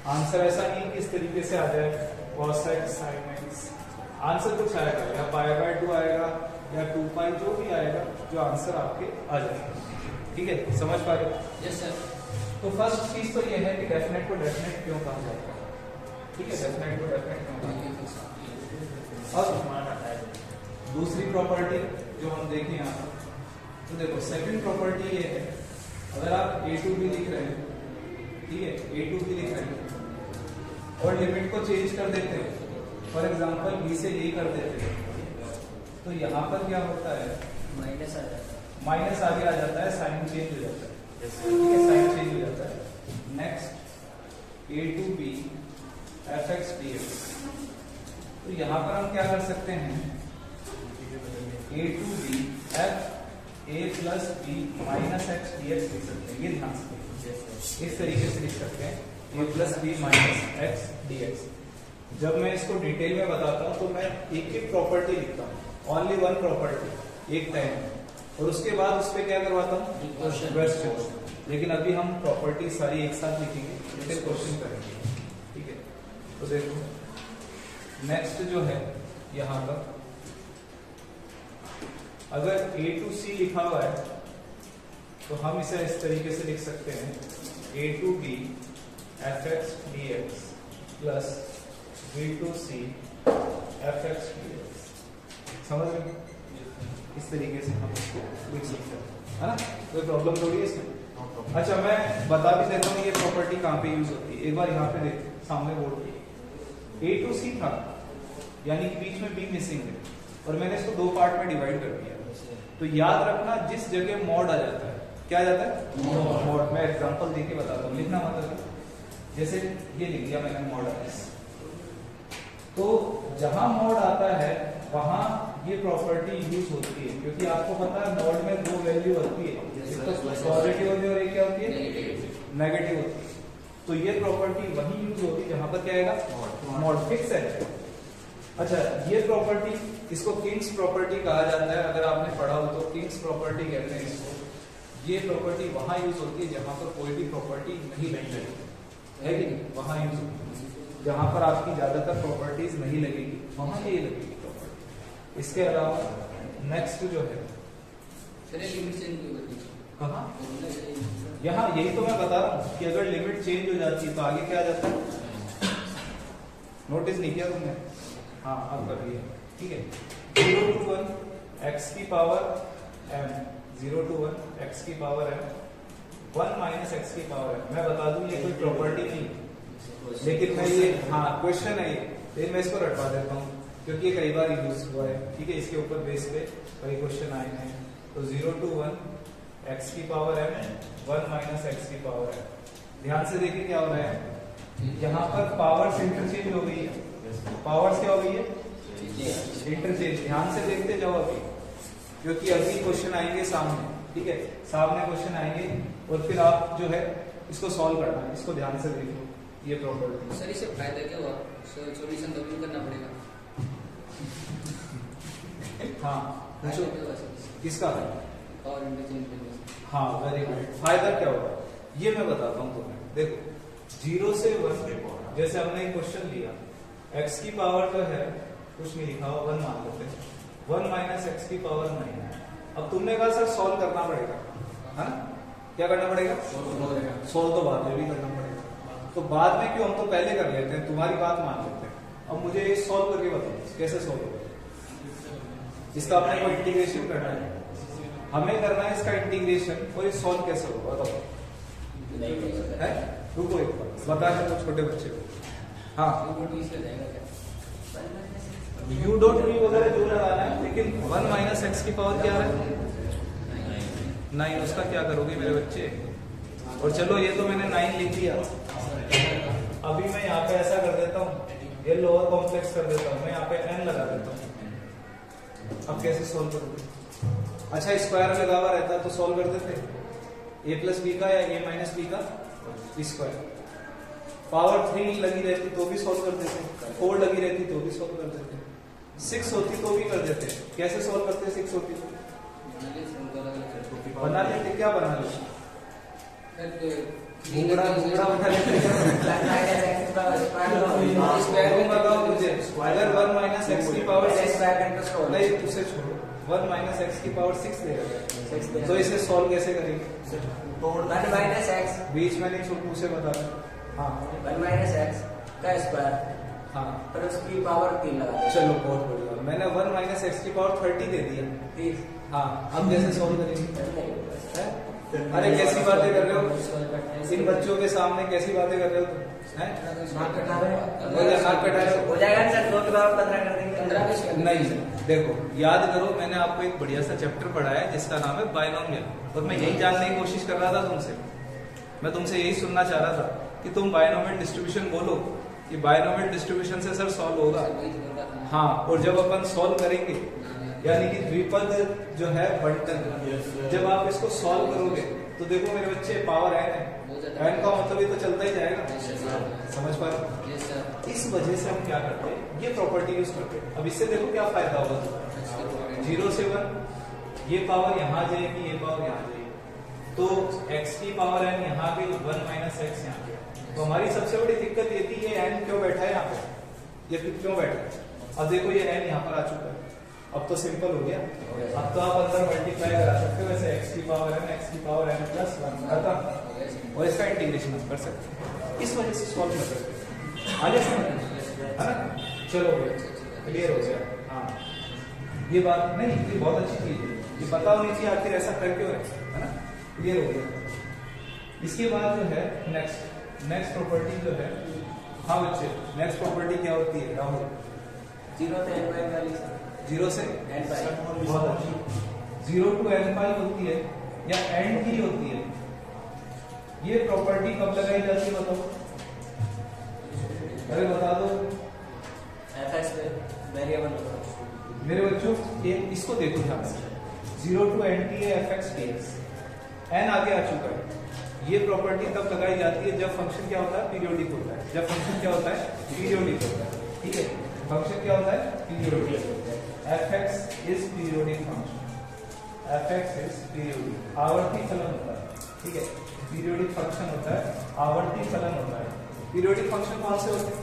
Answer ऐसा नहीं कि इस तरीके से आ जाए cos x sin x, answer कुछ आएगा या π/2 आएगा या 2π, जो भी आएगा जो आंसर आपके आ जाएगा। ठीक है, समझ पा रहे हो? Yes sir. तो फर्स्ट चीज तो ये है कि डेफिनेट को डेफिनेट क्यों कहा जाता है। ठीक है, डेफिनेट को डेफिनेट क्यों कहा जाता है। अब दूसरी प्रॉपर्टी जो हम देखें यहाँ पर, तो देखो सेकंड प्रॉपर्टी ये है, अगर आप a टू b लिख रहे हैं, ठीक है, a टू b लिख रहे हैं और लिमिट को चेंज कर देते हैं, फॉर एग्जांपल b से a कर देते हैं, तो यहाँ पर क्या होता है, माइनस आ जाता है, माइनस आगे आ जाता है, साइन चेंज हो जाता है। ठीक है, साइन चेंज हो जाता है। Next a to b fx dx, तो यहाँ पर हम क्या कर सकते हैं, a to b f a plus b minus x dx लिख सकते हैं। ये ध्यान से देखिए, इस तरीके से लिख सकते हैं a plus b minus x dx। जब मैं इसको डिटेल में बताता हूँ तो मैं एक एक प्रॉपर्टी लिखता हूँ, ओनली वन प्रॉपर्टी एक टाइम, और उसके बाद उस पर क्या करवाता हूँ, क्वेश्चन। लेकिन अभी हम प्रॉपर्टी सारी एक साथ लिखेंगे, फिर क्वेश्चन करेंगे। ठीक है, तो देखो नेक्स्ट जो है यहाँ पर, अगर a टू c लिखा हुआ है तो हम इसे इस तरीके से लिख सकते हैं, a to b fx dx plus b to c fx dx। समझ रहे हैं? इस तरीके से हम इसको लिख सकते हैं, है ना? कोई प्रॉब्लम थोड़ी है इसमें। अच्छा, मैं बता भी देता हूँ ये प्रॉपर्टी कहाँ पे यूज होती है। एक बार यहाँ पे देख, सामने बोर्ड पे a टू c था, यानी कि बीच में b मिसिंग है, और मैंने इसको दो पार्ट में डिवाइड कर दिया। तो याद रखना, जिस जगह मॉड आ जाता है, क्या आ जाता है, मॉड। मैं एग्जांपल देके बताता हूँ, लिखना मतलब जैसे ये लिख दिया मैंने मॉड है, तो जहां मॉड आता है वहां ये प्रॉपर्टी यूज होती है, क्योंकि आपको पता है मॉड में दो वैल्यू होती है, एक तो पॉजिटिव होती है और एक क्या होती है, नेगेटिव होती है। तो ये प्रॉपर्टी वही यूज होती है जहां पर क्या आएगा, मॉड फिक्स है। अच्छा, ये प्रॉपर्टी, इसको किंग्स प्रॉपर्टी कहा जाता है, अगर आपने पढ़ा हो तो किंग्स प्रॉपर्टी कहते हैं इसको। ये प्रॉपर्टी वहां यूज होती है जहां पर कोई भी प्रॉपर्टी नहीं लगेगी, है कि नहीं, वहां यूज होती है। जहां पर आपकी ज्यादातर प्रॉपर्टीज नहीं लगेगी वहां ये लगेगी प्रॉपर्टी। इसके अलावा नेक्स्ट जो है, कहाँ, यहाँ यही तो मैं बता रहा हूँ कि अगर लिमिट चेंज हो जाती है तो आगे क्या आ जाता है, नोटिस नहीं किया तुमने? हाँ, अब कर दिया। ठीक है, 0 to 1 x की पावर m, 0 to 1 x की पावर m, 1 माइनस x की पावर m। मैं बता दूं ये कोई प्रॉपर्टी नहीं, लेकिन मैं ये, हाँ क्वेश्चन है ये, लेकिन मैं इसको रटवा देता हूँ क्योंकि ये कई बार यूज हुआ है। ठीक है, इसके ऊपर बेस पे कई क्वेश्चन आए हैं। तो 0 to 1 x की पावर m, 1 माइनस x की पावर m। ध्यान से देखिए क्या हो रहा है, यहाँ पर पावर्स इंटरचेंज हो गई है। पावर्स क्या हो गई है, इंटरचेंज। ध्यान से देखते जाओ अभी, क्योंकि अभी क्वेश्चन आएंगे सामने। ठीक है, सामने क्वेश्चन आएंगे और फिर आप जो है इसको सॉल्व करना है, इसको ध्यान से देखो। ये प्रॉपर्टी सर, इससे फायदा क्या हुआ, सॉल्यूशन डब्ल्यू करना पड़ेगा। हाँ, पूछो किसका, पावर इंटरचेंज करने से। हाँ, वेरी गुड। फायदा क्या होगा ये मैं बताता हूँ तुम्हें। देखो 0 से 1, जैसे हमने एक क्वेश्चन लिया, x की पावर जो है कुछ नहीं लिखा हुआ, 1 मान लेते हैं, 1 माइनस x की पावर 9। अब तुमने कहा सर सॉल्व करना पड़ेगा, है ना? क्या करना पड़ेगा, सॉल्व तो बाद में भी करना पड़ेगा। तो बाद में क्यों, हम तो पहले कर लेते हैं, तुम्हारी बात मान लेते हैं। अब मुझे ये सॉल्व करके बताओ कैसे सॉल्व होगा। इसका अपने को इंटीग्रेशन करना है, हमें करना है इसका इंटीग्रेशन, और ये सॉल्व कैसे होगा बताओ। रुको एक बार बता दो छोटे बच्चे को। हाँ, यू डोंट वी वगैरह जो लगाना है, लेकिन 1 माइनस एक्स की पावर क्या है, 9। उसका क्या करोगे मेरे बच्चे। और चलो ये तो मैंने 9 लिख दिया, अभी मैं यहाँ पे ऐसा कर देता हूँ, ये लोअर कॉम्प्लेक्स कर देता हूँ, मैं यहाँ पे n लगा देता हूँ। अब कैसे सॉल्व करोगे? अच्छा, स्क्वायर लगा हुआ रहता तो सॉल्व कर देते, a प्लस बी का या a माइनस बी का स्क्वायर। पावर 3 लगी रहती तो भी सॉल्व कर देते, 4 लगी रहती तो भी सॉल्व कर देते, 6 होती तो भी कर देते। कैसे सॉल्व करते, 6 होती तो बना लेते। क्या बना लेते, घूंगड़ा बना लेते तुम बताओ मुझे, अगर 1 माइनस एक्स की पावर 6 नहीं, उसे छोड़ो, 1 माइनस एक्स की पावर 6 दे रहा है, तो इसे सॉल्व कैसे करेंगे? 1 माइनस एक्स बीच में नहीं छोड़, उसे बता। हाँ 1 माइनस एक्स का स्क्वायर हाँ और उसकी पावर 3 लगा दो। चलो बहुत बढ़िया, मैंने 1 माइनस एक्स की पावर 30 दे दिया। 30 हाँ अब कैसे सॉल्व करेंगे? हैं? अरे कैसी बातें कर रहे हो इन बच्चों के सामने, कैसी बातें कर रहे हो तुम? हैं? नाक कटा रहे हो। नाक कटा रहे हो। हो जाएगा सर, 2 के बाद 15 कर देंगे। 15 भी नहीं, देखो याद करो, मैंने आपको एक बढ़िया सा चैप्टर पढ़ाया है जिसका नाम है बायनोमियल, और मैं यही जानने की कोशिश कर रहा था तुमसे। मैं तुमसे यही सुनना चाह रहा था कि तुम बायनोमियल डिस्ट्रीब्यूशन बोलो कि बायनोमियल डिस्ट्रीब्यूशन से सर सॉल्व होगा। हाँ, और जब अपन सॉल्व करेंगे यानी कि द्विपद जो है बंटन, जब आप इसको सॉल्व करोगे तो देखो मेरे बच्चे पावर n है, n का मतलब ये तो चलता ही जाएगा। समझ पा रहे? इस वजह से हम क्या करते हैं, ये प्रॉपर्टी यूज करते हैं। अब इससे देखो क्या फायदा होगा, 0 से 1 ये पावर यहाँ जाएगी, ये पावर यहाँ जाएगी, तो x की पावर n यहाँ गई, 1 माइनस एक्स यहाँ गया। तो हमारी सबसे बड़ी दिक्कत ये थी, ये n क्यों बैठा है यहाँ पे, ये क्यों बैठा है? अब देखो ये n यहाँ पर आ चुका है, अब तो सिंपल हो गया। अब तो आप अंदर मल्टीप्लाई करा सकते हो, वैसे x की पावर n प्लस 1 खत्म, और इसका इंटीग्रेशन हम कर सकते हैं। इस वजह से सॉल्व कर सकते हैं। आगे समझ है ना? चलो क्लियर हो गया। हाँ ये बात नहीं, ये बहुत अच्छी चीज है, ये पता होनी चाहिए आखिर ऐसा कर क्यों है ना? क्लियर हो गया। इसके बाद जो है नेक्स्ट प्रॉपर्टी जो है, हाँ बच्चे नेक्स्ट प्रॉपर्टी क्या होती है राहुल? 0 से n पाई वाली सर। 0 से n पाई। बहुत अच्छी। 0 to n पाई होती है या एंड की होती है? ये प्रॉपर्टी कब लगाई जाती है बताओ? अरे बता दो। fx पे वेरिएबल होगा। मेरे बच्चों ये इसको देखो ध्यान से, 0 to n t है fx dx, n आगे आ चुका है। ये प्रॉपर्टी तब लगाई जाती है जब फंक्शन क्या होता है, पीरियोडिक होता है। जब फंक्शन क्या होता है, पीरियोडिक होता है। ठीक है, फंक्शन क्या होता है, periodic. fx is periodic function, fx is periodic, आवर्ती फलन होता है। ठीक है, पीरियोडिक फंक्शन होता है, आवर्ती फलन होता है। पीरियोडिक फंक्शन कौन से होते हैं?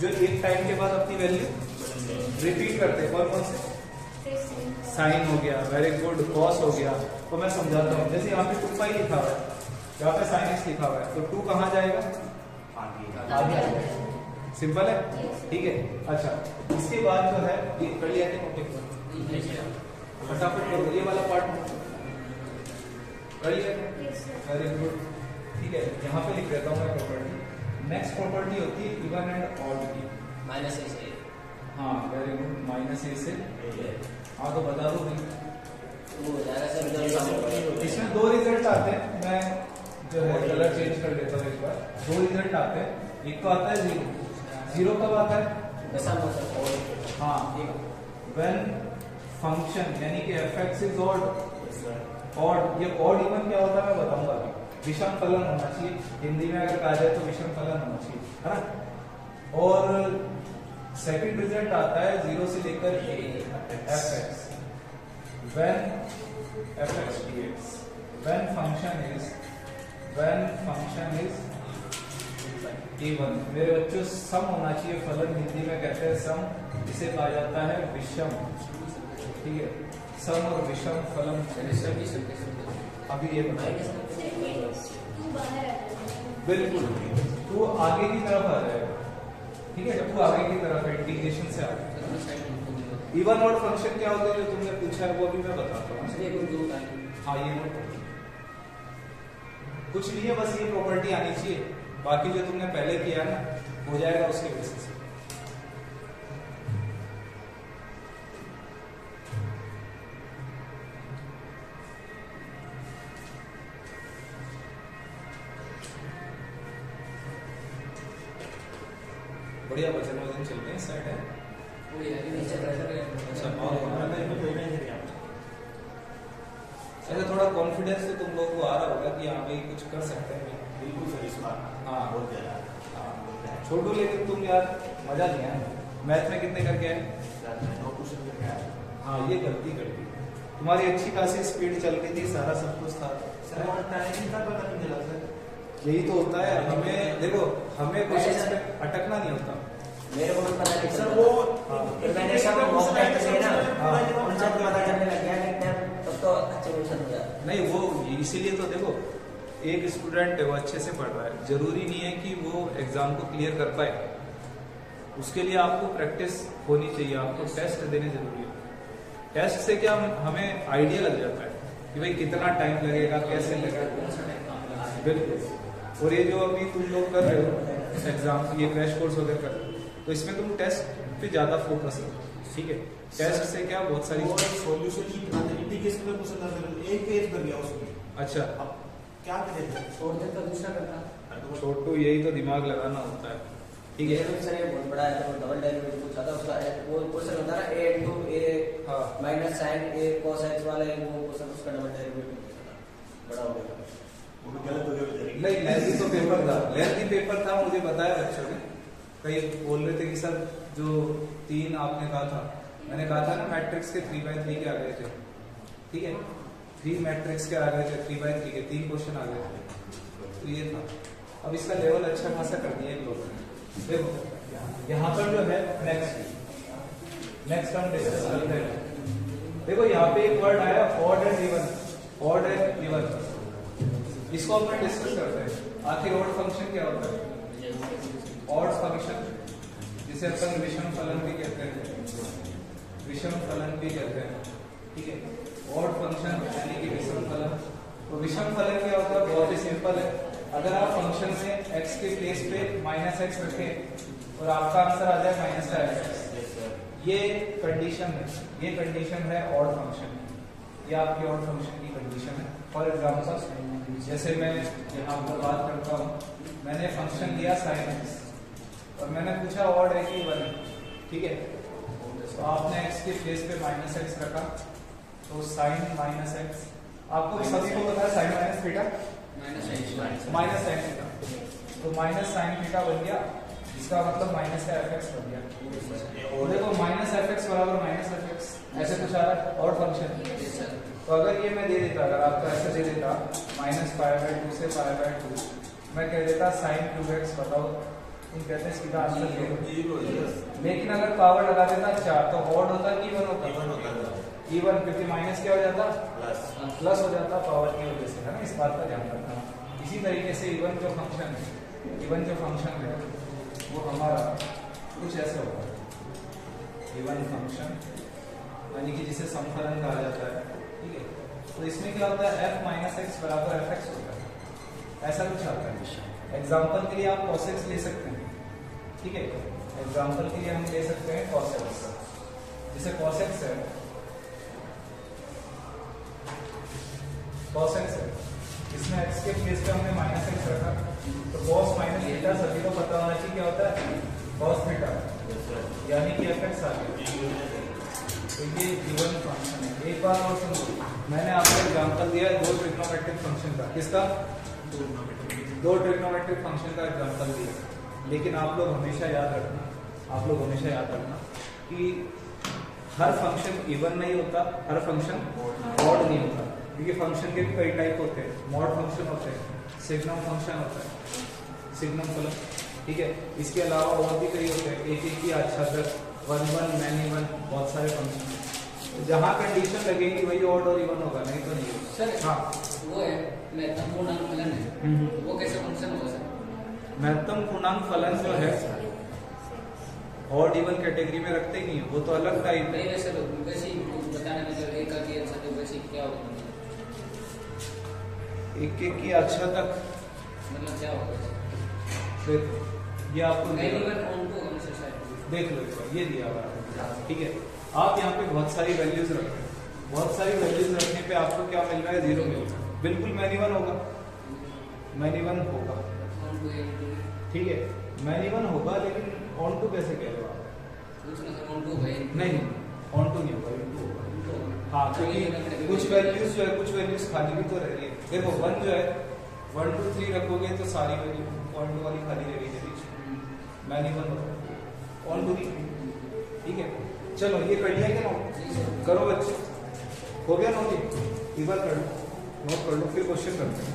जो एक टाइम के बाद अपनी वैल्यू रिपीट करते हैं। कौन से? साइन हो गया, वेरी गुड, कॉस हो गया। तो मैं समझाता हूँ, जैसे यहाँ पे 2 पाई लिखा हुआ है, यहाँ पे साइन एक्स लिखा हुआ है, तो 2 कहाँ जाएगा, आगे। सिंपल है, ठीक है। अच्छा, इसके बाद जो है ये कर लिया थे, फटाफट करो ये वाला पार्ट कर लिया, वेरी गुड। ठीक है, यहाँ पे लिख देता हूँ मैं प्रॉपर्टी। नेक्स्ट प्रॉपर्टी होती है इवन एंड ऑड की, माइनस ए से। हाँ वेरी गुड, माइनस ए से। हाँ तो बता दो भाई, वो हो जाएगा सर। इसमें 2 रिजल्ट आते हैं, मैं जो है कलर चेंज कर देता हूँ एक बार। 2 रिजल्ट आते हैं, एक तो आता है 0 कब आता है, दशम होता हाँ व्हेन फंक्शन यानी कि fx इज ऑड। ऑड, ये ऑड इवन क्या होता है मैं बताऊंगा अभी। विषम फलन होना चाहिए, हिंदी में अगर कहा जाए तो विषम फलन होना चाहिए, है ना। और सेकंड रिजल्ट आता है 0 से लेकर a fx when fx dx when function is even। मेरे बच्चों सम होना चाहिए फलन, हिंदी में कहते हैं सम, इसे कहा जाता है विषम। ठीक है, सम और विषम फलन। अभी ये बिल्कुल तू आगे की तरफ आ जाएगा। ठीक है, जब तू आगे की तरफ इंटीग्रेशन से आ जाएगा। इवन ऑड फंक्शन क्या होते हैं जो तुमने पूछा है वो अभी मैं बताता हूँ। हाँ ये नोट कुछ नहीं है, बस ये प्रॉपर्टी आनी चाहिए, बाकी जो तुमने पहले किया ना हो जाएगा उसके बेसिस पे। बढ़िया वजन चलते हैं, सेट है। अच्छा थोड़ा कॉन्फिडेंस तो तुम लोगों को आ रहा होगा कि हाँ भाई कुछ कर सकते हैं। बिल्कुल सर, इस बार हाँ बहुत ज्यादा छोटू, लेकिन तुम यार मजा नहीं आया। मैथ में कितने करके आए? 9 क्वेश्चन करके आया। हाँ ये गलती कर दी तुम्हारी, अच्छी खासी स्पीड चल रही थी, सारा सब कुछ था। सर और टाइमिंग का पता नहीं चला सर। यही तो होता है, हमें देखो हमें कोशिश में अटकना नहीं होता। मेरे को भी पता नहीं सर चला। वो फिर मैंने सब मॉक टेस्ट दिए ना, हाँ। उनसे पता चलने लग गया कि तब तो अच्छे क्वेश्चन हो जाते। नहीं वो इसीलिए तो देखो, एक स्टूडेंट है वो अच्छे से पढ़ रहा है, जरूरी नहीं है कि वो एग्जाम को क्लियर कर पाए। उसके लिए आपको प्रैक्टिस होनी चाहिए, आपको टेस्ट देने जरूरी है। टेस्ट से क्या हमें आइडिया लग जाता है कि भाई कितना टाइम लगेगा, कैसे लगेगा। बिल्कुल। और ये जो अभी तुम लोग कर रहे हो एग्जाम, ये क्रैश कोर्स वगैरह कर रहे हो, तो इसमें तुम टेस्ट पे ज्यादा फोकस करो, ठीक है। टेस्ट से क्या बहुत सारी वो सॉल्यूशन ही बनाते हैं, इंटीग्रेशन में क्वेश्चन करते हैं, एक पेज कर दिया उसमें। अच्छा, अब क्या करें? छोड़ दे तो दूसरा करता। छोटू यही तो दिमाग लगाना होता है, ठीक ये है। तो सर ये बहुत बड़ा है, तो डबल डेरिवेटिव पूछा था उसका, वो क्वेश्चन होता है ना a into a हाँ minus sin a cos x वाला है, वो क्वेश्चन उसका डबल डेरिवेटिव पूछा था, बड़ा हो गया। वो भी गलत हो गया बेचारी। नहीं, लेंथी तो पेपर था, लेंथी पेपर था, मुझे बताया बच्चों ने। कई बोल रहे थे कि सर जो 3 आपने कहा था, मैंने कहा था ना मैट्रिक्स के 3x3 के आ गए थे, ठीक है। 3 मैट्रिक्स के आ गए थे, 3x3 के 3 क्वेश्चन आ गए थे, तो ये था। अब इसका लेवल अच्छा खासा कर दिया इन लोगों ने। देखो यहाँ पर जो है नेक्स्ट हम डिस्कस करते हैं। देखो यहाँ पे एक वर्ड आया odd and even, odd and even, इसको अपन डिस्कस करते हैं। आखिर ऑड फंक्शन क्या होता है? ऑड फंक्शन जिसे अपन विषम फलन भी कहते हैं, विषम फलन भी कहते हैं, ठीक है। ऑड फंक्शन यानी कि विषम फलन। तो विषम फलन क्या होता है? बहुत ही सिंपल है। अगर आप फंक्शन में x के प्लेस पे -x रखें और आपका आंसर आ जाए -5x, ये कंडीशन है, ये कंडीशन है ऑड फंक्शन, ये आपकी ऑड फंक्शन की कंडीशन है। फॉर एग्जांपल जैसे मैं यहाँ पर बात करता हूँ, मैंने फंक्शन लिया sin x और मैंने पूछा ऑड है कि इवन है, ठीक है। तो आपने x के प्लेस पे -x रखा, तो sin -x, आपको सभी को पता है sin minus theta minus sine theta, तो माइनस साइन थीटा बन गया, इसका मतलब माइनस का fx बन गया। और देखो माइनस fx बराबर माइनस fx, ऐसे कुछ आ रहा है ऑड फंक्शन। तो अगर ये मैं दे देता, अगर आपको ऐसे दे देता -π/2 से π/2, मैं कह देता sin 2x, बताओ तुम कहते हैं सीधा आंसर दे। लेकिन अगर पावर लगा देता 4, तो ऑड होता कि इवन होता? इवन होता है। इवन, क्योंकि माइनस क्या हो जाता? प्लस। प्लस हो जाता पावर की वजह से, है ना। इस बात का ध्यान रखना। इसी तरीके से इवन जो फंक्शन है, इवन जो फंक्शन है वो हमारा कुछ ऐसे होगा, इवन फंक्शन यानी कि जिसे समफलन कहा जाता है, ठीक है। तो इसमें क्या होता है? f - x बराबर fx होता है, ऐसा कुछ आता है। एग्जाम्पल के लिए आप cos x ले सकते हैं, ठीक है। एग्जाम्पल के लिए हम ले सकते हैं cos x, जैसे cos x है, cos x है, इसमें x के प्लेस पे हमने -x रखा, तो cos माइनस थीटा सभी को पता होना चाहिए क्या होता है? cos थीटा, यानी कि fx आ गया। तो ये इवन फंक्शन है। एक बार और सुनो, मैंने आपको एग्जांपल दिया है 2 ट्रिग्नोमेट्रिक फंक्शन का। किसका? 2 ट्रिग्नोमेट्रिक फंक्शन का एग्जांपल दिया, लेकिन आप लोग हमेशा याद रखना, आप लोग हमेशा याद रखना कि हर फंक्शन इवन नहीं होता, हर फंक्शन ऑड नहीं होता, क्योंकि फंक्शन के भी कई टाइप होते हैं। मॉड फंक्शन होते हैं, सिग्नम फंक्शन होता है, सिग्नम फलन, ठीक है। इसके अलावा और भी कई होते हैं, एक की आच्छादक, 1 1 मैनी 1, बहुत सारे फंक्शन हैं। जहाँ कंडीशन लगेगी वही ऑड और इवन होगा, नहीं तो नहीं होगा। सर हाँ, वो है महत्तम पूर्णांक फलन है, वो कैसे फंक्शन होगा सर? महत्तम पूर्णांक फलन जो है ऑड इवन कैटेगरी में रखते ही नहीं है, वो तो अलग टाइप है। नहीं वैसे तो वैसे ही बताने में जो एक का की अच्छा तो वैसे क्या होगा, एक की अच्छा तक मतलब क्या होगा? देखो, ये आपको नहीं दिया- इवन ऑन टू हमसे शायद देख लो, एक बार ये दिया हुआ है, ठीक है। आप यहाँ पे बहुत सारी वैल्यूज रखते हैं, बहुत सारी वैल्यूज रखने पे आपको क्या मिल रहा है? 0 मिल रहा है। बिल्कुल मैनिवन होगा, मैनिवन होगा, ऑन टू एक ठीक है, मैनिवन होगा, लेकिन ऑन टू कैसे कह रहे हो आप? पूछना सर ऑन टू भाई नहीं, ऑन टू नहीं होगा, इनटू होगा। हाँ, क्योंकि कुछ वैल्यूज जो है, कुछ वैल्यूज खाली भी तो रह रही है। देखो 1 जो है, 1 2 3 रखोगे तो सारी वैल्यू पॉइंट वाली खाली रहेगी बीच में, मैनिवन होगा, ऑन टू नहीं, ठीक है। चलो ये कर लिया क्या नोट? करो बच्चे, हो गया नोट? एक बार कर लो, नोट कर लो, फिर क्वेश्चन करते हैं।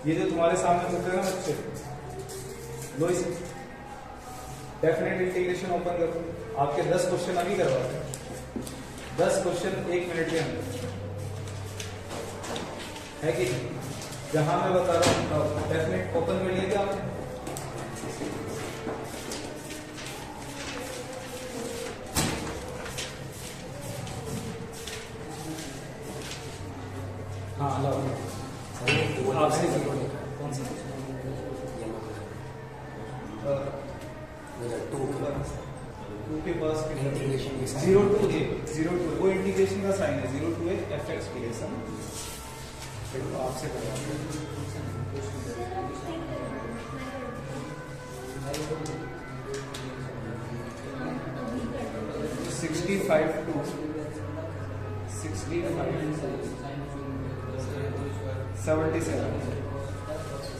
ये जो तुम्हारे सामने चल रहे हैं ना बच्चे, लो इसे, डेफिनेट इंटीग्रेशन ओपन करो, आपके 10 क्वेश्चन अभी करवाते हैं, 10 क्वेश्चन 1 मिनट के अंदर है कि नहीं? जहां मैं बता रहा हूँ डेफिनेट ओपन कर लिया क्या आपने? हाँ लो आपसे कौन सा टू के पास इंटीग्रेशन के साइन 0 वो इंटीग्रेशन का साइन है, 0 to fx के लिए सम फिर तो आपसे करवाते हैं। 65 to 77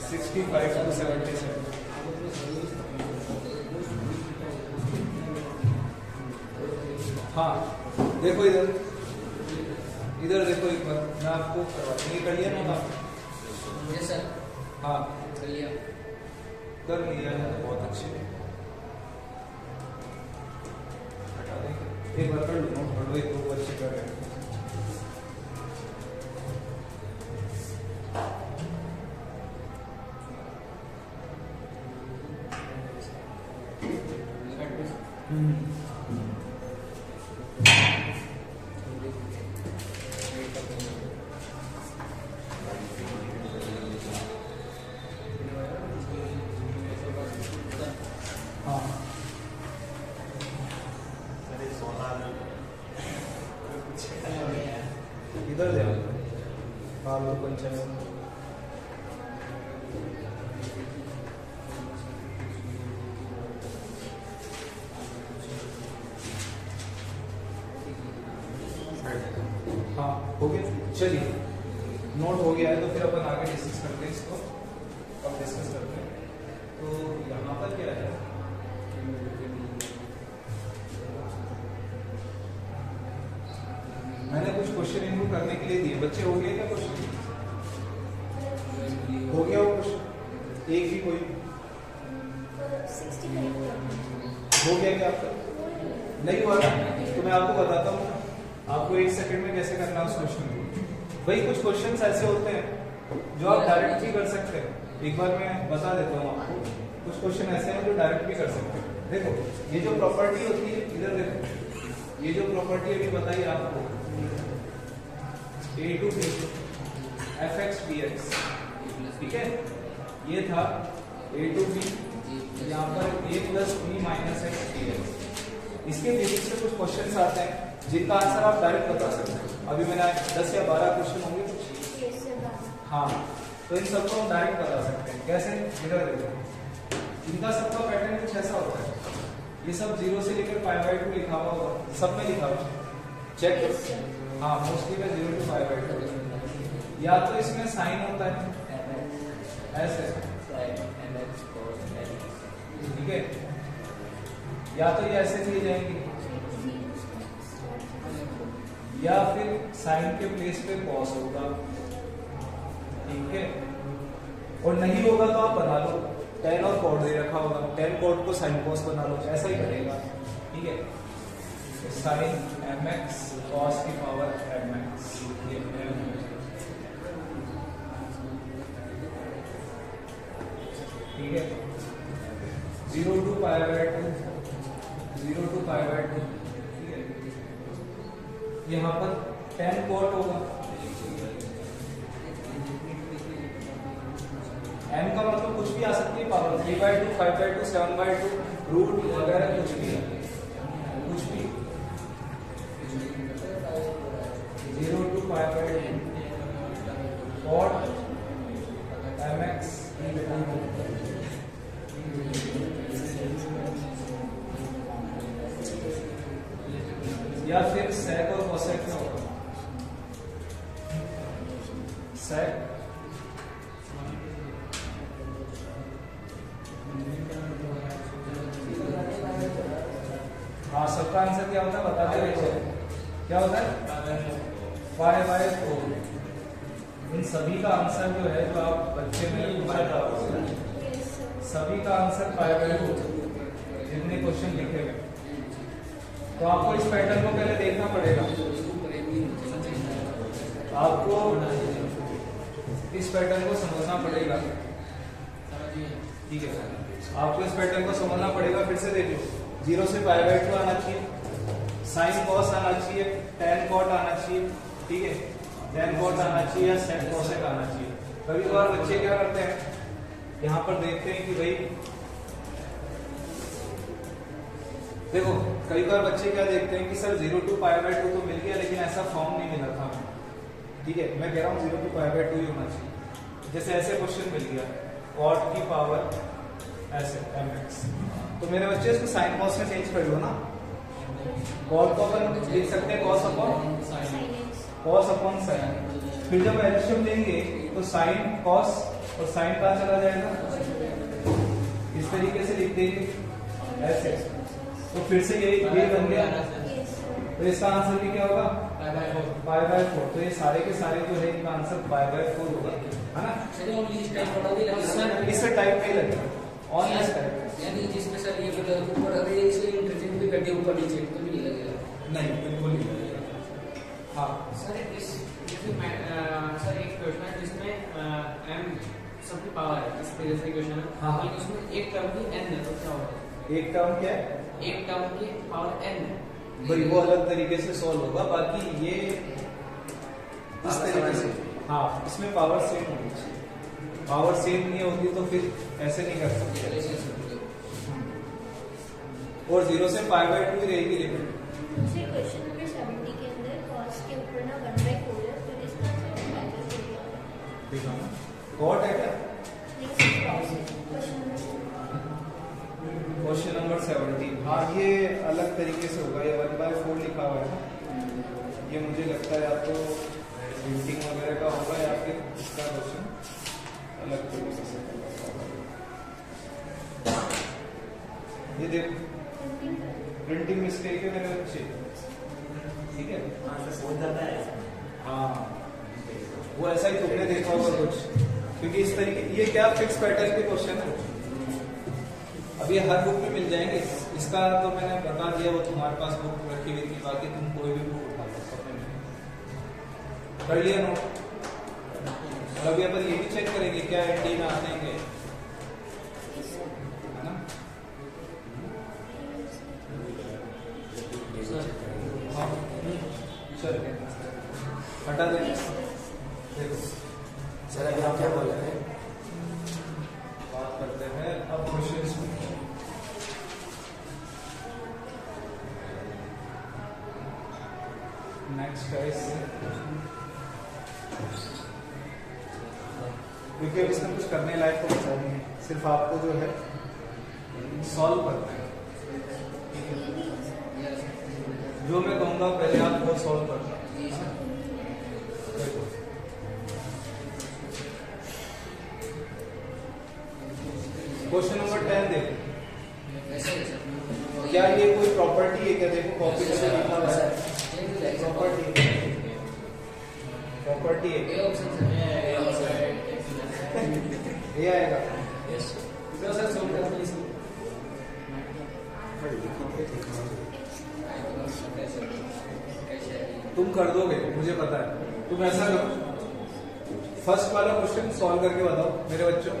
65 to 77 हाँ देखो इधर देखो एक बार मैं आपको ये कर लिया ना काम? यस सर, हाँ कर लिया। कर लिया है, बहुत अच्छे। हटा देंगे एक बार कर लूँगा, पढ़ो एक दो अच्छे कर रहे हैं। इधर दे आलू पंचायत हाँ हो गया, चलिए नोट हो गया है तो फिर अपन आगे डिस्कस करते हैं इसको। अब डिस्कस करते हैं तो यहाँ पर क्या है, मैंने कुछ क्वेश्चन इनको करने के लिए दिए, बच्चे हो गए क्या क्वेश्चन? हो गया वो क्वेश्चन एक भी कोई हो गया क्या आपका? नहीं हुआ ना? तो मैं आपको बताता हूँ आपको 1 सेकंड में कैसे करना है उस क्वेश्चन को। भाई कुछ क्वेश्चंस ऐसे होते हैं जो आप डायरेक्ट भी कर सकते हैं, एक बार मैं बता देता हूँ आपको। कुछ क्वेश्चन ऐसे हैं जो डायरेक्ट भी कर सकते हैं। देखो ये जो प्रॉपर्टी होती है, इधर देखो ये जो प्रॉपर्टी अभी बताई आपको a to b fx dx, ठीक है, ये था a to b, यहाँ पर a plus b minus x dx। इसके बेसिस पे कुछ क्वेश्चंस आते हैं जिनका आंसर आप डायरेक्ट बता सकते हैं। अभी मैंने 10 या 12 क्वेश्चन होंगे कुछ, हाँ, तो इन सबको हम डायरेक्ट बता सकते हैं। कैसे? इधर देखो, इनका सबका पैटर्न कुछ ऐसा होता है, ये सब 0 से लेकर π/2 लिखा हुआ होगा, सब में लिखा हुआ, चेक करो। हाँ मोस्टली में 0 to π/2, या तो इसमें साइन होता है ऐसे, ठीक है, या तो ये ऐसे दिए जाएंगे, या फिर साइन के प्लेस पे कॉस होगा, ठीक है, और नहीं होगा तो आप बना लो, tan और cot दे रखा होगा, tan cot को sin cos बना लो, ऐसा ही बनेगा, ठीक है, sin mx cos की पावर mx, ठीक है, 0 to π/2, 0 to π/2, ठीक है, यहाँ पर tan cot होगा, m का मतलब कुछ भी आ सकती है पावर, 3/2, 5/2, 7/2, रूट वगैरह कुछ भी है, कुछ भी 0 to π/2 cot mx, या फिर sec और cosec में होगा, sec हाँ, सबका आंसर क्या होता है बताते रहिए, क्या होता है π/4। इन सभी का आंसर जो है, जो आप बच्चे में पूछा था, सभी का आंसर π/2, जितने क्वेश्चन लिखे हुए, तो आपको इस पैटर्न को पहले देखना पड़ेगा। आपको इस पैटर्न को समझना पड़ेगा, ठीक है। आपको इस पैटर्न को समझना पड़ेगा। फिर से देख लो, 0 से π/2 आना चाहिए, साइन कॉस आना चाहिए, tan कॉट आना चाहिए, ठीक है, tan कॉट आना चाहिए या सेक कॉसेक आना चाहिए। कभी कभार बच्चे क्या करते हैं, यहाँ पर देखते हैं कि भाई देखो, कई बार बच्चे क्या देखते हैं कि सर 0 to π/2 तो मिल गया, लेकिन ऐसा फॉर्म नहीं मिला था, ठीक है। मैं कह रहा हूँ 0 to π/2 ही होना चाहिए। जैसे ऐसे क्वेश्चन मिल गया, cot की पावर ऐसे mx, तो मेरे बच्चे इसको साइन कॉस में चेंज कर लो ना। cot को अपन लिख सकते हैं cos अपॉन साइन। फिर जब एलसीएम लेंगे तो साइन कॉस और साइन कहाँ चला जाएगा, इस तरीके से लिख देंगे ऐसे। तो फिर से ये बन गया, तो इसका आंसर भी क्या होगा, π/4। तो ये सारे के सारे जो है इनका आंसर π/4 होगा, है ना। इससे टाइप नहीं लगेगा, ऑन इस टाइप, यानी जिसमें सर ये ऊपर अगर इसको इंटरचेंज भी कर दिया ऊपर नीचे तो भी नहीं लगेगा। नहीं, बिल्कुल नहीं लगेगा। हाँ सर सर एक क्वेश्चन है जिसमें m सबकी पावर है, इस तरह से क्वेश्चन है। हाँ। लेकिन उसमें एक टर्म की n है, तो क्या होगा? एक टर्म क्या है, एक टर्म की पावर n है। भाई वो अलग तरीके से सॉल्व होगा। बाकी ये इस तरीके से, हाँ, इसमें पावर सेम होनी चाहिए। पावर सेम नहीं होगी तो फिर ऐसे नहीं कर सकते। और 0 से π/2 ही रहेगी लिमिट। दूसरे क्वेश्चन नंबर 70 के अंदर cos के ऊपर ना 1/4 है, फिर इसका आंसर π/4 होगा। देखो ना, कॉट है क्या, क्वेश्चन नंबर 70। हाँ, ये अलग तरीके से होगा, ये 1/4 लिखा हुआ है ना। ये मुझे लगता है या तो प्रिंटिंग वगैरह का होगा या फिर इसका क्वेश्चन अलग तरीके से होगा। ये देखो, प्रिंटिंग मिस्टेक है मेरे बच्चे, ठीक है। हाँ, वो ऐसा ही तुमने देखा होगा कुछ, क्योंकि इस तरीके, ये क्या फिक्स पैटर्न के क्वेश्चन है। अब ये हर बुक में मिल जाएंगे। इसका तो मैंने बता दिया, वो तुम्हारे पास बुक रखी हुई थी, बाकी तुम कोई भी बुक उठा सकते हो। कर लिया नोट। और अभी अपन ये भी चेक करेंगे क्या एनडी में आते हैं, है ना। हाँ, चल हटा दे। देखो सर अभी आप क्या बोल रहे हैं? बात करते हैं अब क्वेश्चंस में। नेक्स्ट है इससे, क्योंकि अब इसमें कुछ करने लायक तो बचा नहीं है, सिर्फ आपको जो है सॉल्व करना है। जो मैं कहूँगा पहले आप वो सॉल्व करना। देखो क्वेश्चन नंबर 10 देखो, क्या ये कोई प्रॉपर्टी है क्या? देखो कॉपी से लिखा हुआ है प्रॉपर्टी है, ये आएगा। तुम कर दोगे, मुझे पता है। तुम ऐसा करो, फर्स्ट वाला क्वेश्चन सॉल्व करके बताओ मेरे बच्चों,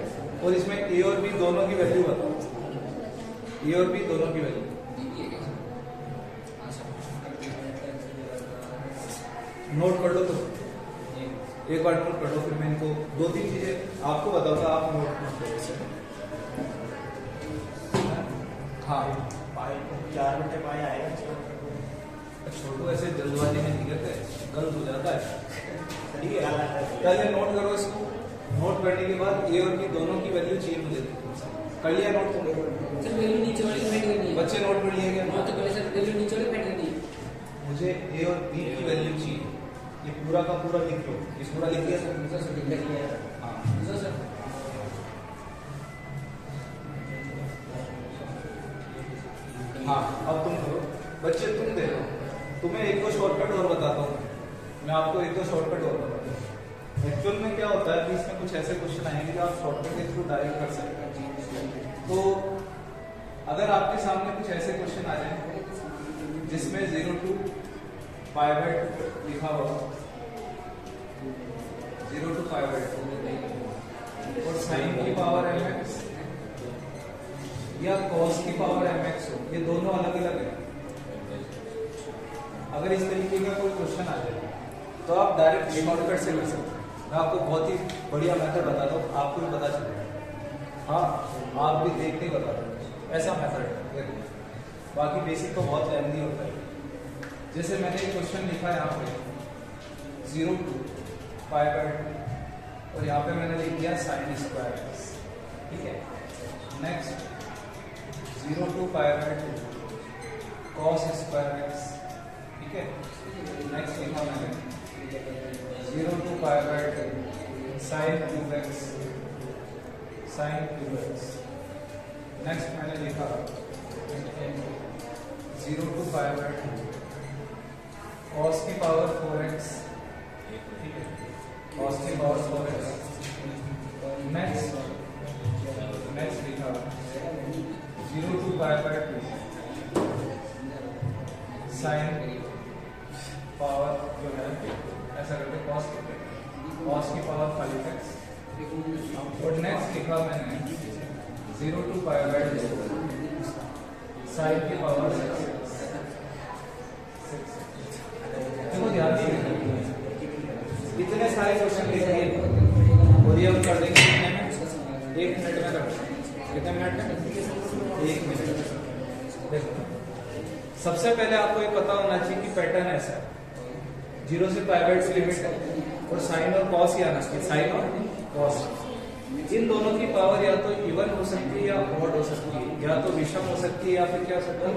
और इसमें ए और बी दोनों की वैल्यू बताओ। ए और बी दोनों की वैल्यू नोट कर लो। तो एक बार नोट कर लो, फिर मैं इनको 2-3 चीजें आपको बताऊंगा, आप नोट करो। हाँ, 4 पाई आएगा। छोटू ऐसे जल्दबाजी में नहीं करते, गलत हो जाता है, ठीक है। पहले नोट करो इसको। नोट करने के बाद ए और बी दोनों की वैल्यू चाहिए मुझे। कर लिया नोट तुमने? सर वैल्यू नीचे वाली फाइंड करनी है। बच्चे नोट कर लिए क्या? हाँ तो पहले सर वैल्यू नीचे वाली फाइंड करनी है। मुझे ए और बी की वैल्यू चाहिए। ये पूरा का पूरा लिख लो, इस पूरा लिख दिया सर? हाँ, सर हाँ, अब तुम करो बच्चे, तुम देखो। तुम्हें एक दो शॉर्टकट और बताता हूँ मैं आपको, एक दो शॉर्टकट और बताता हूँ। एक्चुअल में क्या होता है कि इसमें कुछ ऐसे क्वेश्चन आएंगे जो आप शॉर्टकट के थ्रू डायरेक्ट कर सकते हैं। तो अगर आपके सामने कुछ ऐसे क्वेश्चन आ जाए जिसमें 0 to पाइवट लिखा हो, 0 to पाइवट और साइन की पावर mx या cos की पावर mx हो, ये दोनों अलग अलग है। अगर इस तरीके का कोई क्वेश्चन आ जाए तो आप डायरेक्ट शॉर्टकट से कर सकते हैं। मैं आपको बहुत ही बढ़िया मेथड बताता हूँ, आपको भी पता चलेगा। हाँ, आप भी देख के बता दो, ऐसा मेथड है। बाकी बेसिक तो बहुत लेंथी होता है। जैसे मैंने एक क्वेश्चन लिखा है यहाँ पे 0 to पाइवट और यहाँ पे मैंने लिख दिया साइन स्क्वायर एक्स, ठीक है। Next 0 to pivot cos square x, ठीक है। नेक्स्ट लिखा मैंने 0 to pivot sine cube x, sine cube x. Next मैंने लिखा 0 to पाइवट cos की पावर 4x, ठीक है, cos की पावर 4x। नेक्स्ट लिखा 0 to पाइवट साइन पावर जो है ऐसा करके cos की पावर 5x। और नेक्स्ट लिखा मैंने 0 to पाइवट साइन की पावर 6x। देखो ध्यान से इतने सारे क्वेश्चन लिख दिए और ये हम कर देंगे कितने में? 1 मिनट में कर देंगे। कितने मिनट में? 1 मिनट। देखो सबसे पहले आपको ये पता होना चाहिए कि पैटर्न ऐसा है, 0 से पाइवट की लिमिट है और साइन और कॉस ही आना चाहिए, साइन और कॉस। इन दोनों की पावर या तो इवन हो सकती है या ऑड हो सकती है, या तो विषम हो सकती है या फिर क्या हो सकता है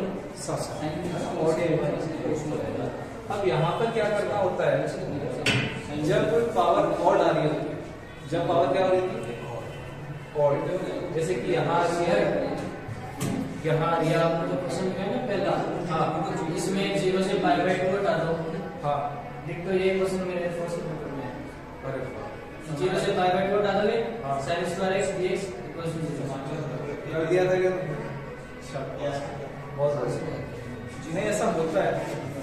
ऑड या इवन। अब यहाँ पर क्या करना होता है, जब कोई पावर ऑड आ रही होती है, जब पावर क्या हो रही थी ऑड, जैसे कि यहाँ आ रही है, यहाँ या जो क्वेश्चन है ना पहला, हाँ इसमें 0 से पाइवट को हटा दो। हाँ देख तो ये क्वेश्चन मेरे फर्स्ट पेपर में है। अरे 0 से पाइवट को हटा दोगे, हाँ। sin square x dx equals to 0। कर दिया था क्या? अच्छा बहुत बढ़िया। नहीं ऐसा होता है,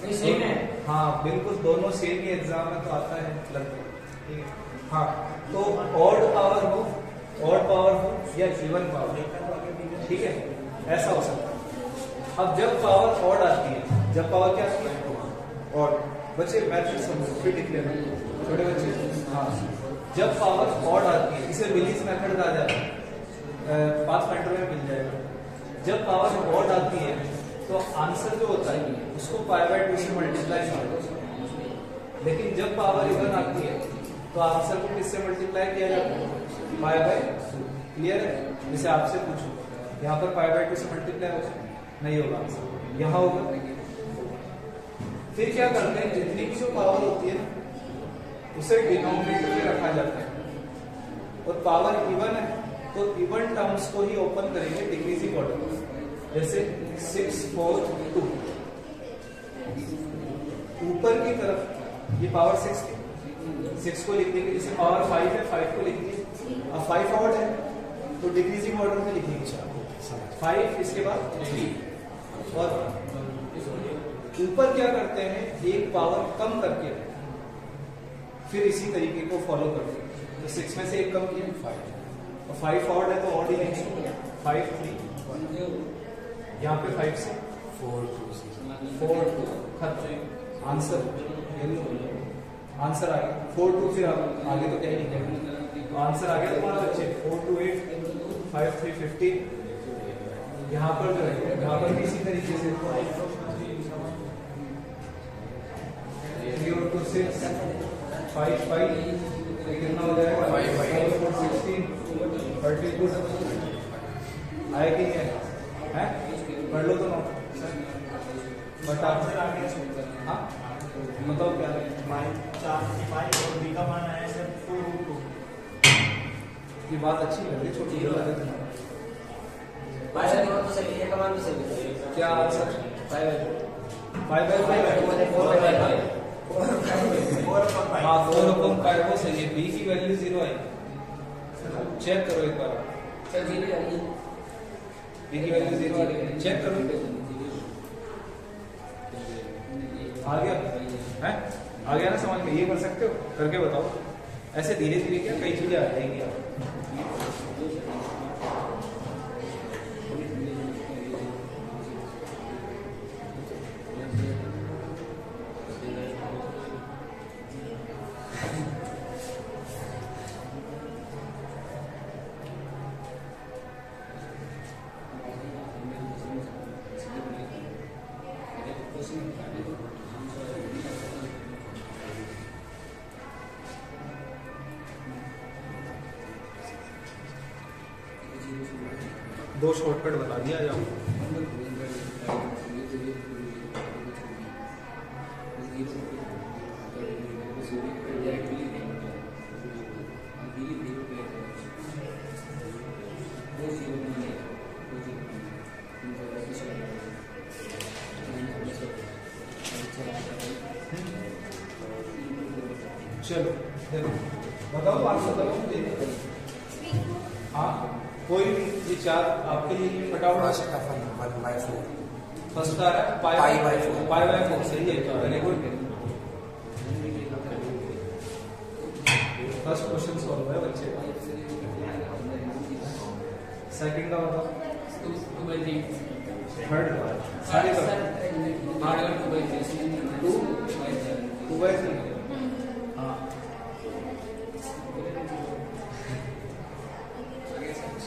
नहीं सेम है। हाँ बिल्कुल, दोनों सेम ही एग्जाम में तो आता है लगभग, ठीक है। हाँ तो ऑड पावर हो या इवन पावर, ठीक है, ऐसा हो सकता है। अब जब पावर ऑड आती है, जब पावर क्या आती है ऑड, बच्चे मैथड समझो फिर डिक्लेयर छोटे बच्चे। हाँ जब पावर ऑड आती है, इसे विलीज मेथड कहा जाता है, पास फाइंडर में मिल जाएगा। जब पावर ऑड आती है तो आंसर जो होता है उसको पाई बाय 2 से मल्टीप्लाई करो, लेकिन जब पावर इवन आती है तो आंसर को किससे मल्टीप्लाई किया जाता है? Pi by 2। क्लियर है? जैसे आपसे पूछो यहाँ पर पाई बाय 2 से मल्टीप्लाई होगा, नहीं होगा आंसर, यहाँ होगा। फिर क्या करते हैं, जितनी भी जो पावर होती है ना उसे डिनोमिनेटर में रखा जाता है, और पावर इवन है तो इवन टर्म्स को ही ओपन करेंगे डिक्रीजिंग ऑर्डर में। जैसे 6 4 2, ऊपर की तरफ ये पावर 6 थी, 6 को लिख देंगे, जैसे पावर 5 है 5 को लिख दिए। अब 5 ऑड है तो डिक्रीजिंग ऑर्डर में लिखेंगे 5, इसके बाद 3, और ऊपर क्या करते हैं, एक पावर कम करके फिर इसी तरीके को फॉलो करते हैं। तो 6 में से एक कम किया 5, और 5 ऑड है तो ऑड ही नहीं, 5 3, यहाँ पे 5 से 4 2 खत्म, आंसर आंसर आ गया 4 2, फिर आगे तो क्या ही लिखेंगे, आंसर आ गया तुम्हारा बच्चे 4 2 8 5 3 15। यहाँ पर जो है, यहाँ पर भी इसी तरीके से 3 और 2 6 5 5, कितना हो जाएगा 5 4 16 32। आया कि नहीं है? पढ़ लो तो ना बता, हाँ मतलब क्या है, 4 और बी का मान आया सर 2 ये बात अच्छी लग रही, छोटी लग रही तो सही है, कमान तो सही है। क्या आंसर? 5 बाय बाय 4 हाँ 4/5 वो सही है। बी की वैल्यू 0 है, चेक करो एक बार। सर 0 यानी ए की वैल्यू 0 आ गई, चेक करो। आ गया है, आ गया ना समझ में? ये कर सकते हो, करके बताओ। ऐसे धीरे धीरे क्या कई चीजें आ जाएंगी आप। दो शॉर्टकट बता दिया जाओ। चलो देखो, बताओ बात बताओ मुझे। हाँ कोई भी ये चार आपके लिए फटाफट। फर्स्ट आ रहा है पाई बाय 4, सही है, very good. First question solve है बच्चे का। सेकंड का बताओ। 2/3 थर्ड का सारे का 2/3 हाँ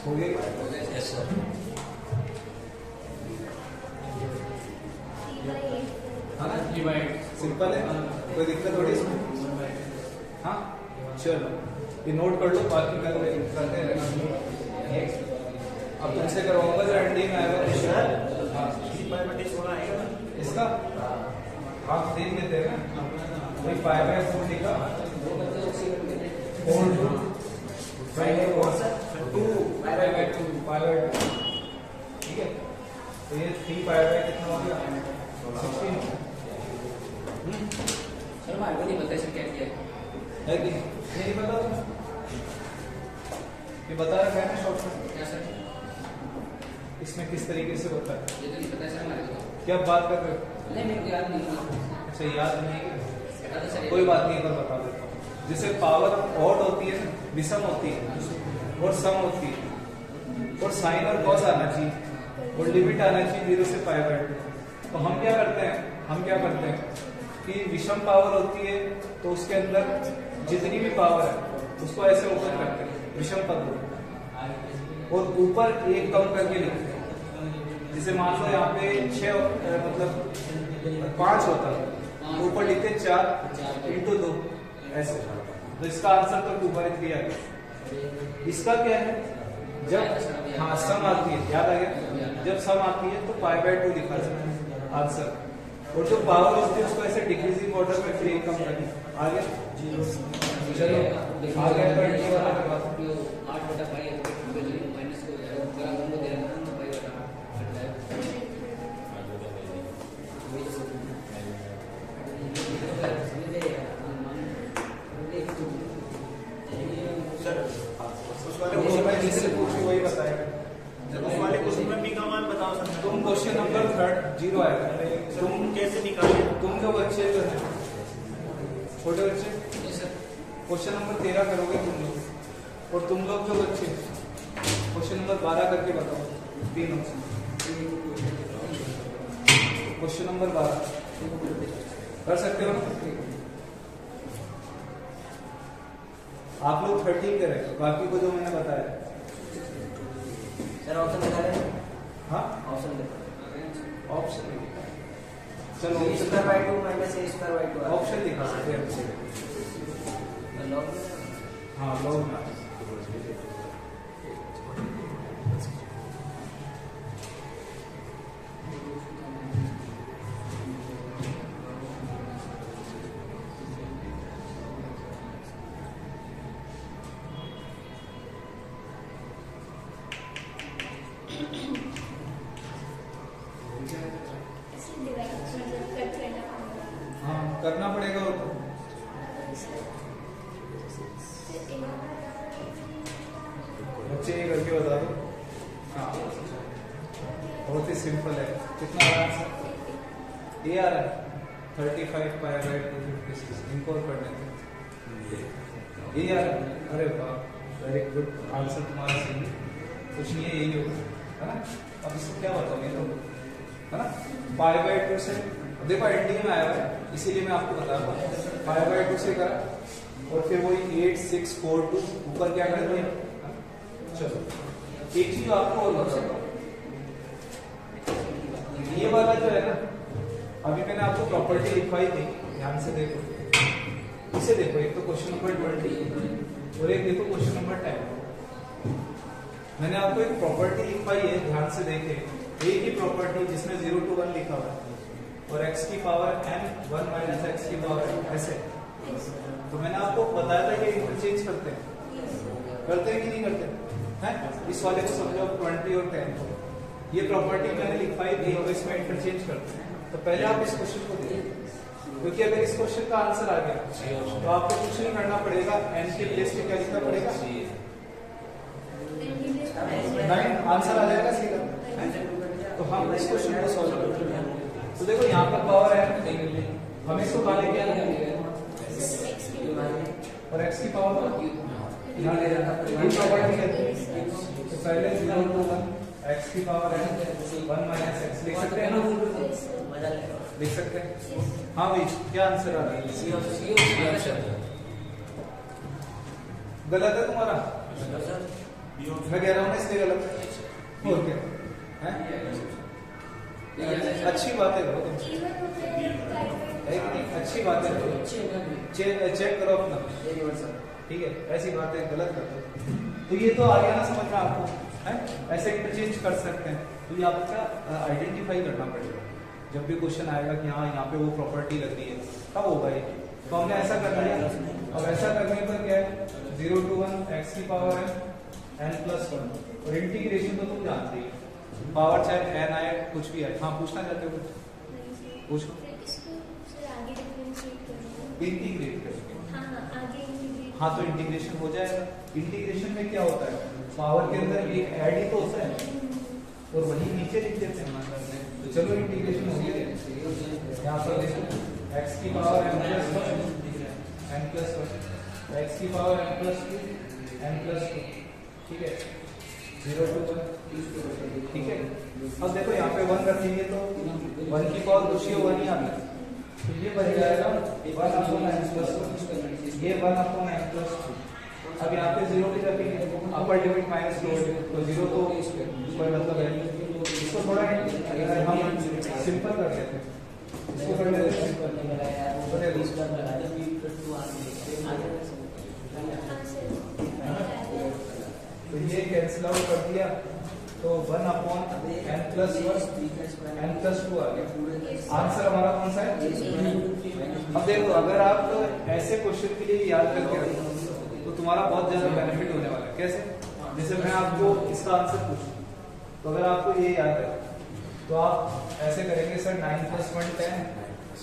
हो गया। Yes, sir. हाँ ना, डिवाइड सिंपल है, कोई दिक्कत थोड़ी इसमें। हाँ चलो ये नोट कर लो, बाकी कल करते हैं। अब तुमसे करवाऊंगा जो एंडिंग आएगा क्वेश्चन। हाँ इसका आप देख लेते हैं ना, वही 5/4 लिखा, 4/2 ठीक है। तो ये 3/5 कितना हो गया? 16 सर हमारे को नहीं पता सर क्या किया है कि नहीं पता तुम्हें? ये बता रखा है ना शॉर्टकट, क्या सर? इसमें किस तरीके से होता है। ये तो नहीं पता सर हमारे को। क्या बात कर रहे हो? नहीं मेरे को याद नहीं है। अच्छा याद नहीं है, बता दो सर। कोई बात नहीं, एक बार बता देता हूँ। जैसे पावर ऑड होती है ना, विषम होती है और सम होती है, और साइन और कॉस आना चाहिए और लिमिट आना चाहिए 0 से π/2। तो हम क्या करते हैं कि विषम पावर होती है तो उसके अंदर जितनी भी पावर है उसको ऐसे ओपन करते हैं, विषम पद को, और ऊपर एक कम करके लिखते हैं। जैसे मान लो यहाँ पे 6 मतलब 5 होता है, तो ऊपर लिखते 4 × 2 ऐसे। तो इसका आंसर तो 2/3 आ गया। इसका क्या है, जब हाँ सम आती है, याद आ गया, जब सम आती है तो π/2 लिखा जाता है आंसर, और जो पावर होती है उसको ऐसे डिक्रीजिंग ऑर्डर में फिर एक कम करनी। आ गया चलो आ गया। तो 8/5 माइनस को बराबर को दे रहा हूं 5/8 सर उस वाले तो मैं जिससे पूछी वही बताएगा। उस वाले क्वेश्चन में बी का मान बताओ सर। तुम क्वेश्चन नंबर 3 0 आएगा। तुम कैसे निकाले? तुम जो बच्चे जो है छोटे बच्चे क्वेश्चन नंबर 13 करोगे तुम लोग, और तुम लोग जो बच्चे क्वेश्चन नंबर 12 करके बताओ। 3 ऑप्शन क्वेश्चन नंबर 12 कर सकते हो ना? आप लोग 13 करें, बाकी को जो मैंने बताया। सर ऑप्शन बता रहे हैं? हाँ ऑप्शन ऑप्शन चलो a² माइनस a² ऑप्शन दिखा सकते हैं आपसे। हाँ लॉग में हाँ करना पड़ेगा। और बच्चे ये करके बता दो। हाँ बहुत ही सिंपल है। कितना आ रहा है आंसर? ये आ रहा है 35 पाई बाय 256। इनको और पढ़ने थे ये आ रहा है। अरे वाह, वेरी गुड, आंसर तुम्हारा सही है। कुछ नहीं है, यही होगा, है ना। अब इसको क्या बताओगे तो, है ना, पाई बाय 2 से देखो एंडिंग में आया हुआ है, इसीलिए मैं आपको बता रहा हूँ। पाई बाय 2 से करा और फिर वही 8 6 4 2 ऊपर क्या कर दिया। चलो एक चीज आपको और बताता हूँ, ये वाला जो है ना, अभी मैंने आपको प्रॉपर्टी लिखवाई थी, ध्यान से देखो, इसे देखो। एक तो क्वेश्चन नंबर 20 और एक देखो क्वेश्चन नंबर 10। मैंने आपको एक प्रॉपर्टी लिखवाई है, ध्यान से देखे। एक ही प्रॉपर्टी जिसमें 0 to 1 लिखा हुआ है और x की पावर n 1 माइनस x की पावर n ऐसे। तो मैंने आपको बताया था कि इंटरचेंज करते हैं कि नहीं करते हैं। इस वाले को समझो 20 और 10। ये प्रॉपर्टी मैंने लिखवाई थी और इसमें इंटरचेंज करते हैं। तो पहले आप इस क्वेश्चन को देखिए, क्योंकि अगर इस क्वेश्चन का आंसर आ गया तो आपको कुछ नहीं करना पड़ेगा, n के प्लेस पे क्या लिखना पड़ेगा, 9 आंसर आ जाएगा सीधा। तो हम इस क्वेश्चन को सॉल्व करते हैं। तो देखो यहाँ पर पावर है, हम इसको कहाँ लेके आएंगे और x की पावर यहाँ ले जाना। ये प्रॉपर्टी है, तो पहले 0 to 1 x की पावर है 1 माइनस x लिख सकते हैं ना, लिख सकते हैं। हाँ भाई, क्या आंसर आ रहा है? गलत है तुम्हारा, मैं कह रहा हूँ ना इसलिए गलत है। और क्या है? अच्छी बातें करो तुम, अच्छी बातें करो, चेक करो अपना, ठीक है। ऐसी बातें गलत करते हो तो ये तो आ गया ना समझ में आपको, है? ऐसे इंटरचेंज कर सकते हैं। तो ये आपका आइडेंटिफाई करना पड़ेगा जब भी क्वेश्चन आएगा कि हाँ यहाँ पे वो प्रॉपर्टी लग रही है, कब होगा ये। तो हमने ऐसा कर लिया। अब ऐसा करने पर क्या है, 0 to 1 x की पावर है n + 1 और इंटीग्रेशन तो तुम जानते ही, पावर चाहे n आए कुछ भी आए। हाँ पूछना चाहते हो कुछ? पूछो। इंटीग्रेट करेंगे, हाँ तो इंटीग्रेशन हो जाएगा। इंटीग्रेशन में क्या होता है, पावर के अंदर ये ऐड ही तो होता है और वही नीचे लिख देते हैं। तो चलो इंटीग्रेशन हो गया। यहाँ पर देखो x की पावर n + 1 x की पावर n + 2 n + 2, ठीक है, 0 to 1, ठीक है। अब देखो यहाँ पे 1 रखेंगे तो 1 की पावर कुछ ही 1 ही आ गया, तो ये बन जाएगा 1/n + 2, ये 1/n + 2। अब यहाँ पे 0 भी रखेंगे, upper limit minus lower limit, तो 0 तो कोई मतलब है। इसको थोड़ा हम सिंपल कर लेते हैं, इसको कर लेते हैं सिंपल। तो ये कैंसिल आउट कर दिया, तो 1/n + 1 n + 2 आ गया। आंसर हमारा कौन सा है? अब देखो, अगर आप ऐसे क्वेश्चन के लिए याद करके रखो तो तुम्हारा बहुत ज्यादा बेनिफिट होने वाला है। कैसे? जैसे मैं आपको इसका आंसर पूछूं तो अगर आपको ये याद है तो आप ऐसे करेंगे, सर 9 + 1 10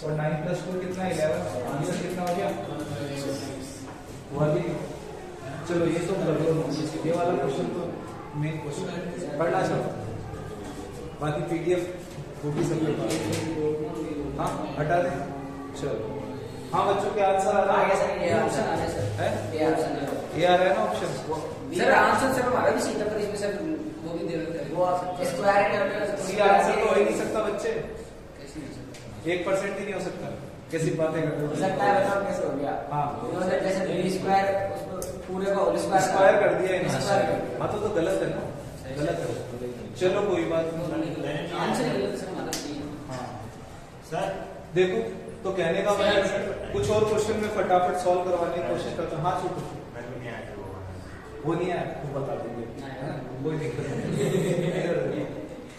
और 9 + 2 कितना 11, आंसर कितना हो गया? चलो ये तो कर लो, ये वाला क्वेश्चन तो मेन क्वेश्चन पढ़ना चलो, बाकी पीडीएफ वो भी सब लोग हाँ हटा दें। चलो हाँ बच्चों के आंसर आ रहा है, ये ऑप्शन आ रहा है सर, है? ये ऑप्शन है, ये आ रहा है ना ऑप्शन। सर आंसर सर हमारा भी सीधा, पर इसमें सर वो भी दे रखा है, वो स्क्वायर सी आंसर तो हो ही नहीं सकता बच्चे, कैसे नहीं सर? 1% ही नहीं हो सकता। कैसी बातें करते हो? सकता है, बताओ कैसे हो गया। हाँ उन्होंने जैसे b² पूरे को होल स्क्वायर कर दिया है, स्क्वायर कर दिया। हाँ तो गलत है ना, गलत है। चलो कोई बात नहीं। आंसर गलत सर हमारा सही है। हाँ सर देखो, तो कहने का मतलब कुछ और क्वेश्चन में फटाफट सॉल्व करवाने की कोशिश करता हूँ। हाँ छोटू, वो नहीं आया तो बता देंगे, कोई दिक्कत नहीं।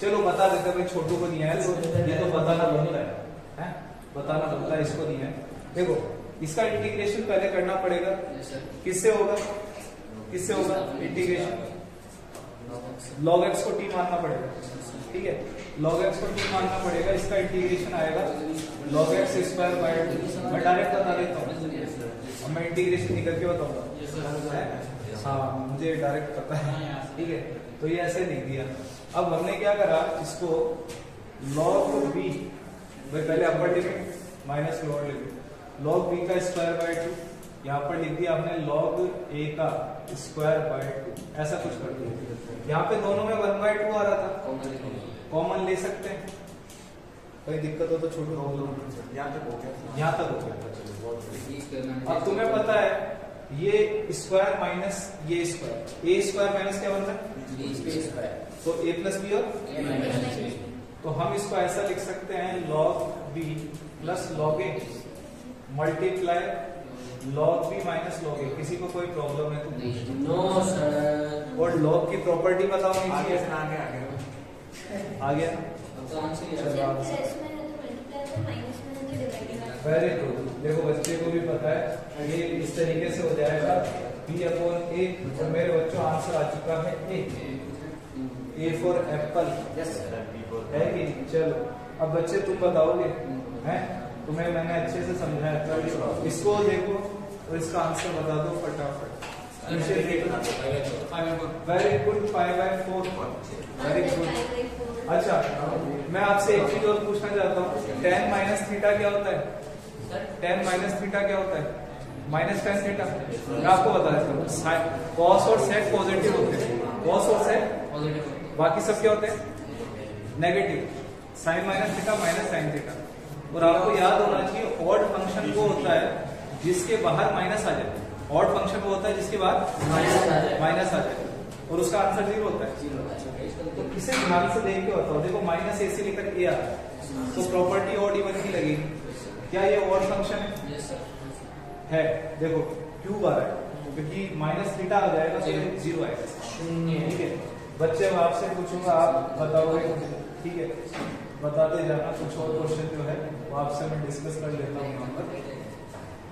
चलो बता देते भाई, छोटू को नहीं आया तो ये तो बताना बनता है, बताना बनता है, इसको नहीं है। देखो इसका इंटीग्रेशन पहले करना पड़ेगा, किससे होगा, किससे होगा इंटीग्रेशन? log x को t मानना पड़ेगा, ठीक है, log x को t मानना पड़ेगा। इसका इंटीग्रेशन आएगा log x² / 2। मैं डायरेक्ट बता देता हूँ, अब मैं इंटीग्रेशन निकल के बताऊंगा। हाँ मुझे डायरेक्ट पता है, ठीक है। तो ये ऐसे लिख दिया, अब हमने क्या करा, इसको log b, भाई पहले upper limit minus lower limit, log b का स्क्वायर बाय 2, यहाँ पर लिख दिया आपने log a का स्क्वायर बाय 2, ऐसा कुछ कर दिया। यहाँ पे दोनों में 1/2 आ रहा था, कॉमन ले सकते हैं, कोई दिक्कत हो तो छोड़ दो। यहाँ तक हो गया। यहाँ तक हो गया। अब तुम्हें पता है ये स्क्वायर माइनस ये स्क्वायर, ए स्क्वायर माइनस क्या बनता है, तो ए प्लस बी और तो हम इसको ऐसा लिख सकते हैं log b plus log a multiply log b minus log a। किसी को कोई प्रॉब्लम है तो नो सर। और log की प्रॉपर्टी बताओ आगे नीचे। से आगे आगे आ गया, अब तो आंसर ही चलो है। आप प्लस में है तो मल्टीप्लाई में, माइनस में है तो डिवाइड। Very good. देखो बच्चे को भी पता है ये इस तरीके से हो जाएगा b अपॉन a, और मेरे बच्चों आंसर आ चुका है a फॉर एप्पल, यस है कि नहीं? चलो अब बच्चे तुम बताओगे, हैं तुम्हें मैंने अच्छे से समझाया था, इसको देखो और इसका आंसर बता दो फटाफट। नीचे देखो, वेरी गुड, 5/4, वेरी गुड। अच्छा मैं आपसे एक चीज और पूछना चाहता हूँ, tan माइनस थीटा क्या होता है? tan माइनस थीटा क्या होता है? Minus tan theta. मैं आपको बता देता हूँ, कॉस और सेक पॉजिटिव होते हैं, कॉस और सेक, बाकी सब क्या होते हैं negative, sine minus theta minus sine theta. और आपको याद होना चाहिए ऑड फंक्शन वो होता है जिसके बाहर माइनस आ जाए, ऑड फंक्शन वो होता है जिसके बाद माइनस आ जाए और उसका आंसर 0 होता है। तो इसे ध्यान से देख के बताओ, देखो माइनस ए से लेकर ए आ तो प्रॉपर्टी ऑड इवन की लगेगी, क्या ये ऑड फंक्शन है? देखो क्यूब आ रहा है क्योंकि माइनस थीटा आ जाएगा तो 0 आएगा। ठीक है बच्चे, मैं आपसे पूछूंगा आप बताओगे, ठीक है बताते जाना, कुछ और क्वेश्चन जो है वो आपसे मैं डिस्कस कर लेता हूँ यहाँ पर।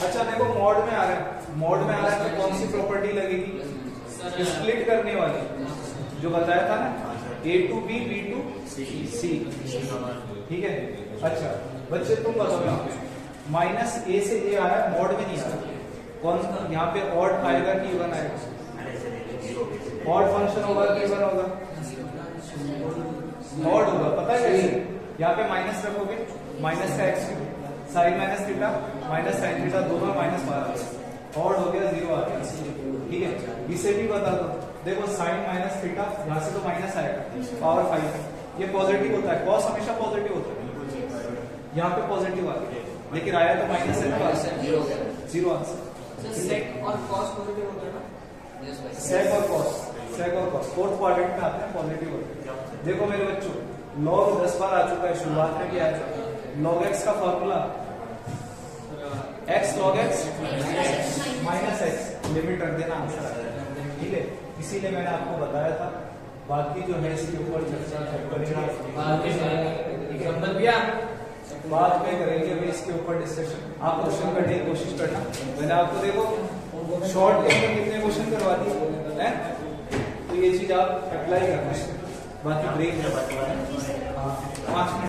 अच्छा देखो मॉड में आ रहा है, मॉड में आ रहा है तो कौन सी प्रॉपर्टी लगेगी? स्प्लिट करने वाली जो बताया था ना, a to b, b to c, ठीक है। अच्छा बच्चे तुम बताओ, यहाँ पे माइनस a से a आ रहा है, मॉड में नहीं आ रहा, कौन यहाँ पे ऑड आएगा कि इवन आएगा? ऑड फंक्शन होगा कि इवन होगा? ऑड होगा, पता है कैसे? यहाँ पे माइनस रखोगे, माइनस का X sine minus theta minus sine theta दोनों माइनस मारा, ऑड हो गया 0 आ गया। ठीक है इसे भी बता दो, देखो साइन माइनस थीटा यहाँ से तो माइनस आएगा पावर 5, ये पॉजिटिव होता है, कॉस हमेशा पॉजिटिव होता है, यहाँ पे पॉजिटिव आ गया लेकिन आया तो माइनस है, 0 आंसर। सेक और कॉस पॉजिटिव होता है ना? सेक और कॉस, सेक और कॉस फोर्थ क्वाड्रेंट में आते हैं, पॉजिटिव होते हैं। देखो मेरे बच्चों log 10 बार आ चुका है, शुरुआत में क्या है? log x का formula x log x minus x, limit रख देना, आंसर आ जाएगा। ठीक है इसीलिए मैंने आपको बताया था, बाकी जो है इसके ऊपर चर्चा करेंगे बाद में करेंगे, अभी इसके ऊपर डिस्कशन। आप क्वेश्चन करने की कोशिश करना, मैंने आपको देखो शॉर्ट के अंदर कितने क्वेश्चन करवा दिए हैं, तो ये चीज आप अप्लाई करना है। बाकी ब्रेक है, 5 मिनट।